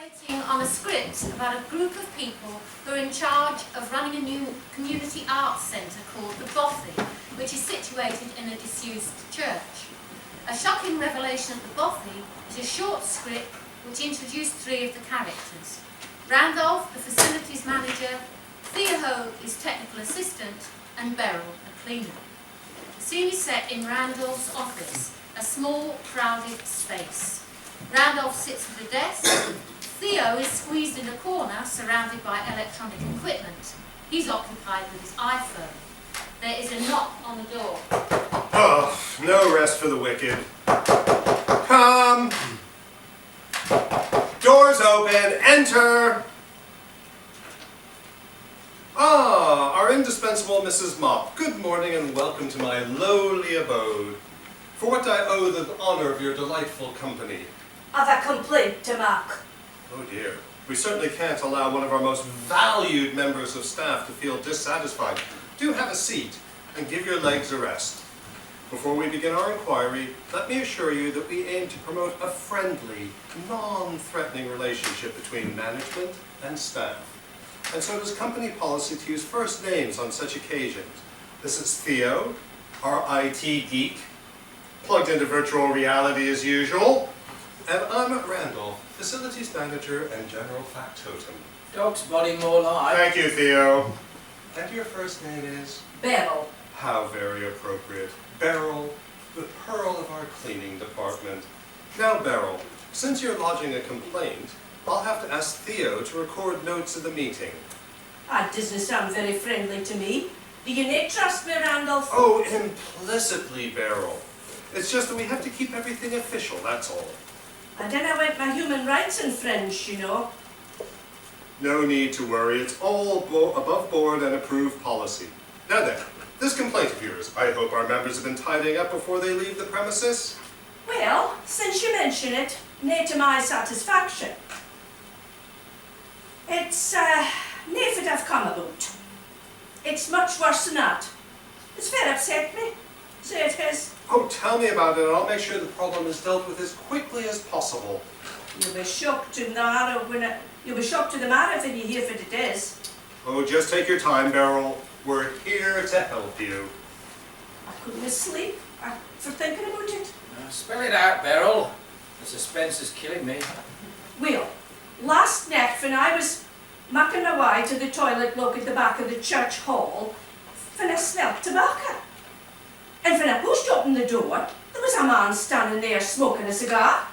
collaborating on a script about a group of people who are in charge of running a new community arts centre called the Bothy, which is situated in a disused church. A shocking revelation at the Bothy is a short script which introduced three of the characters. Randolph, the facilities manager, Theo is technical assistant, and Beryl, a cleaner. The scene is set in Randolph's office, a small, crowded space. Randolph sits at a desk. Theo is squeezed in a corner, surrounded by electronic equipment. He's occupied with his iPhone. There is a knock on the door. Oh, no rest for the wicked. Come! Doors open, enter! Ah, our indispensable Mrs. Mop. Good morning and welcome to my lowly abode. For what I owe the honour of your delightful company. I've a complaint to make. Oh dear. We certainly can't allow one of our most valued members of staff to feel dissatisfied. Do have a seat and give your legs a rest. Before we begin our inquiry, let me assure you that we aim to promote a friendly, non-threatening relationship between management and staff. And so it is company policy to use first names on such occasions. This is Theo, our IT geek, plugged into virtual reality as usual. And I'm Randall, facilities manager and general factotum. Dog's body more like. Thank you, Theo. And your first name is? Beryl. How very appropriate. Beryl, the pearl of our cleaning department. Now, Beryl, since you're lodging a complaint, I'll have to ask Theo to record notes of the meeting. That doesn't sound very friendly to me. Do you not trust me, Randolph? Oh, implicitly, Beryl. It's just that we have to keep everything official, that's all. I don't know what my human rights infringed, you know. No need to worry. It's all above board and approved policy. Now then, this complaint of yours, I hope our members have been tidying up before they leave the premises? Well, since you mention it, nay to my satisfaction. It's, nay that I've come about. It's much worse than that. It's very upset me. So it is. Oh, tell me about it and I'll make sure the problem is dealt with as quickly as possible. You'll be shocked to the matter when you hear what it is. Oh, just take your time, Beryl. We're here to help you. I couldn't sleep for thinking about it. Spell it out, Beryl. The suspense is killing me. Well, last night when I was making my way to the toilet block at the back of the church hall, when I smelled tobacco. And when I pushed open the door, there was a man standing there smoking a cigar.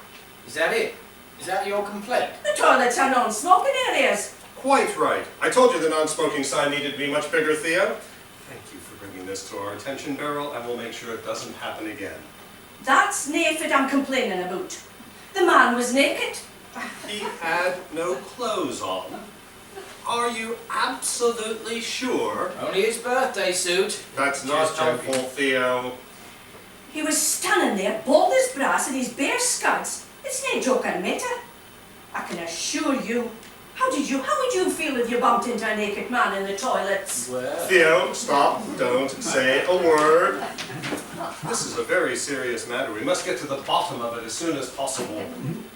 Is that it? Is that your complaint? The toilets are non-smoking areas. Quite right. I told you the non-smoking sign needed to be much bigger, Theo. Thank you for bringing this to our attention, Beryl, and we'll make sure it doesn't happen again. That's nae what I'm complaining about. The man was naked. He had no clothes on. Are you absolutely sure? Only his birthday suit. That's not helpful, Theo. He was standing there, bald as brass, in his bare scuds. It's nae joking matter. I can assure you. How would you feel if you bumped into a naked man in the toilets? Well. Theo, stop. Don't say a word. This is a very serious matter. We must get to the bottom of it as soon as possible.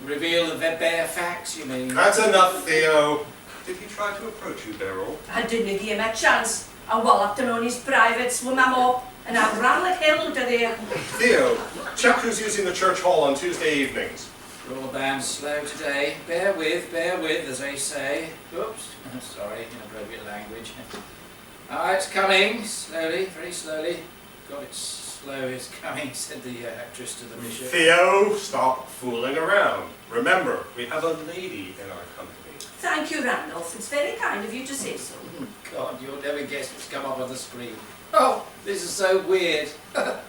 Reveal the bare facts, you mean? That's enough, Theo. Did he try to approach you, Beryl? I didn't give him a chance. I walloped him on his privates with my mop, and I ran like hell out of there. Theo, check who's using the church hall on Tuesday evenings. Broadband's slow today. Bear with, as they say. Oops, sorry, inappropriate language. It's coming, slowly, very slowly. God, it's slow, it's coming, said the actress to the bishop. Theo, stop fooling around. Remember, we have a lady in our company. Thank you, Randolph. It's very kind of you to say so. God, you'll never guess what's come up on the screen. Oh, this is so weird.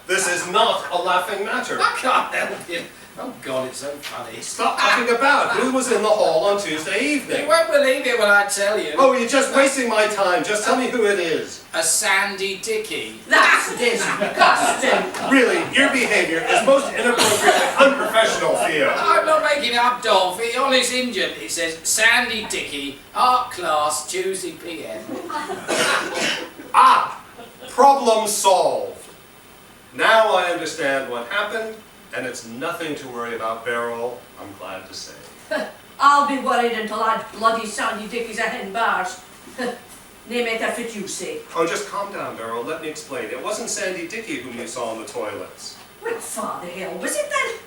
This is not a laughing matter. I can't help it. Oh God, it's so funny. Stop talking about who was in the hall on Tuesday evening. You won't believe it when I tell you. Oh, you're just wasting my time. Just tell me who it is. A Sandy Dickey. That's disgusting. Really, your behavior is most inappropriate and unprofessional, Theo. I'm not making up, Dolphy. All is injured. It says Sandy Dickey, art class, Tuesday PM. Ah! Problem solved. Now I understand what happened, and it's nothing to worry about, Beryl, I'm glad to say. I'll be worried until that bloody Sandy Dickie's a hen bars. They make that fit you say. Oh, just calm down, Beryl. Let me explain. It wasn't Sandy Dickey whom you saw in the toilets. Well, father hell, was it then?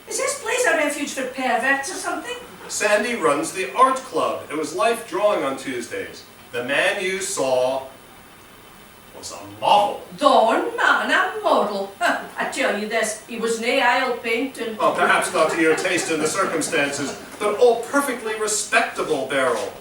Is this place a refuge for perverts or something? Sandy runs the art club. It was life drawing on Tuesdays. The man you saw was a model. Dawn man, a model. I tell you this, he was nae oil paint and... Oh, perhaps not to your taste in the circumstances, but all perfectly respectable, Beryl.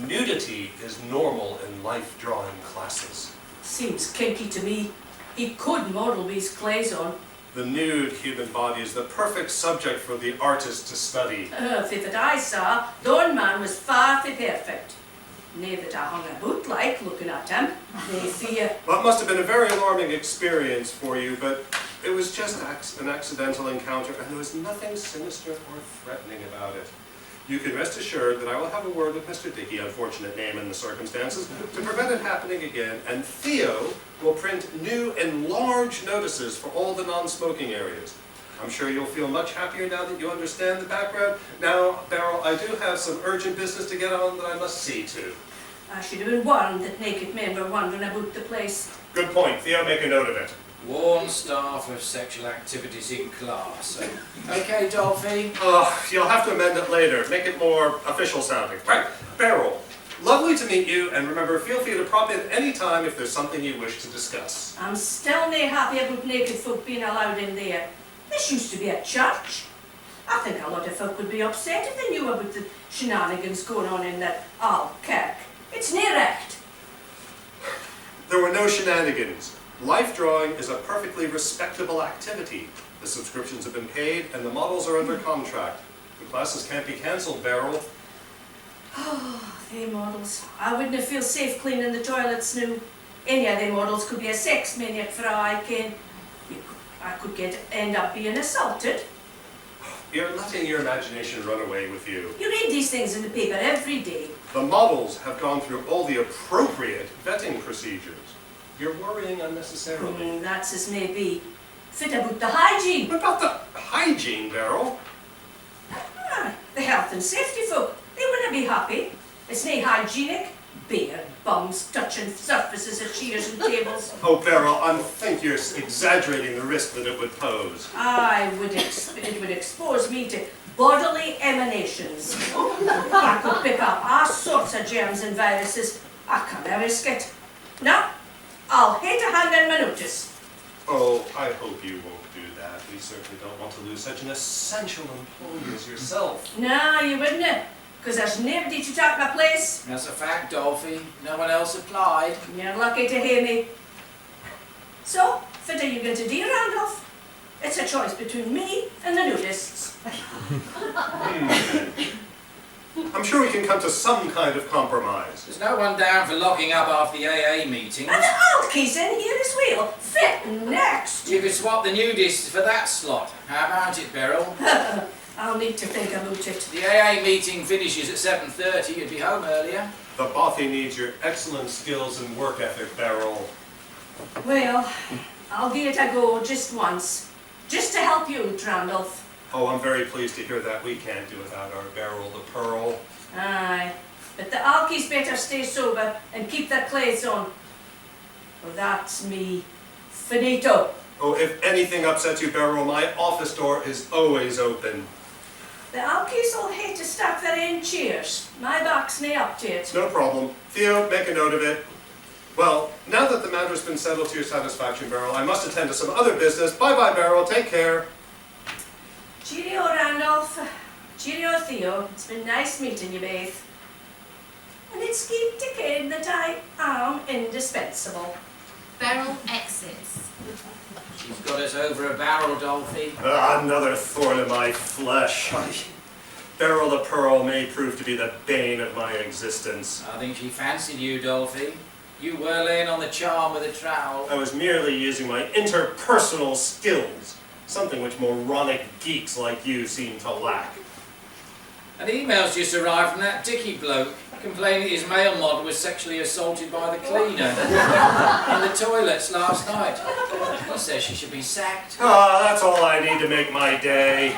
Nudity is normal in life drawing classes. Seems kinky to me. He could model with his clays on. The nude human body is the perfect subject for the artist to study. If that I saw, Dawn man was far from perfect. Nae that I hung about like looking at him. Nae fear. Well, it must have been a very alarming experience for you, but it was just an accidental encounter, and there was nothing sinister or threatening about it. You can rest assured that I will have a word with Mr. Dickey, unfortunate name in the circumstances, to prevent it happening again, and Theo will print new and large notices for all the non-smoking areas. I'm sure you'll feel much happier now that you understand the background. Now, Beryl, I do have some urgent business to get on that I must see to. I should have been warned that naked men were wandering about the place. Good point. Theo, make a note of it. Warn staff of sexual activities in class. Okay, Dolphy? You'll have to amend it later. Make it more official sounding. Right, Beryl. Lovely to meet you, and remember, feel free to prop in any time if there's something you wish to discuss. I'm still nae happy about naked folk being allowed in there. This used to be a church. I think a lot of folk would be upset if they knew about the shenanigans going on in that old kirk. It's nae recht. There were no shenanigans. Life drawing is a perfectly respectable activity. The subscriptions have been paid, and the models are under contract. The classes can't be cancelled, Beryl. Oh, they models. I wouldn't feel safe cleaning the toilets now. Any of them models could be a sex maniac for all I can. I could end up being assaulted. You're letting your imagination run away with you. You read these things in the paper every day. The models have gone through all the appropriate vetting procedures. You're worrying unnecessarily. That's as may be. Fit about the hygiene. What about the hygiene, Beryl? The health and safety folk. They wouldn't be happy. It's nae hygienic. Bare bums touching surfaces of chairs and tables. Oh, Beryl, I think you're exaggerating the risk that it would pose. It would expose me to bodily emanations. I could pick up all sorts of germs and viruses. I can't risk it. No, I'll hate to hand in my notice. Oh, I hope you won't do that. We certainly don't want to lose such an essential employee as yourself. No, you wouldn't. Because there's nobody to take my place. That's a fact, Dolphy. No one else applied. You're lucky to hear me. So, what are you going to do, Randolph? It's a choice between me and the nudists. I'm sure we can come to some kind of compromise. There's no one down for locking up after the AA meetings. And the Alkies in here as well. Fit next. You could swap the nudists for that slot. How about it, Beryl? I'll need to think about it. The AA meeting finishes at 7:30. You'd be home earlier. The Bothy needs your excellent skills and work ethic, Beryl. Well, I'll give it a go just once. Just to help you, Randolph. Oh, I'm very pleased to hear that. We can't do without our Beryl the Pearl. Aye, but the Alkies better stay sober and keep their clothes on. Well, that's me. Finito. Oh, if anything upsets you, Beryl, my office door is always open. The Alkies will hate to stack their own chairs. My back's nae up to it. No problem. Theo, make a note of it. Well, now that the matter's been settled to your satisfaction, Beryl, I must attend to some other business. Bye-bye, Beryl. Take care. Cheerio, Randolph. Cheerio, Theo. It's been nice meeting you both. And it's keep decaying that I am indispensable. Beryl exits. She's got us over a barrel, Dolphy. Another thorn in my flesh. Beryl the Pearl may prove to be the bane of my existence. I think she fancied you, Dolphy. You were laying on the charm with a trowel. I was merely using my interpersonal skills, something which moronic geeks like you seem to lack. An email's just arrived from that Dicky bloke, complaining his male mod was sexually assaulted by the cleaner in the toilets last night. He says she should be sacked. Ah, that's all I need to make my day.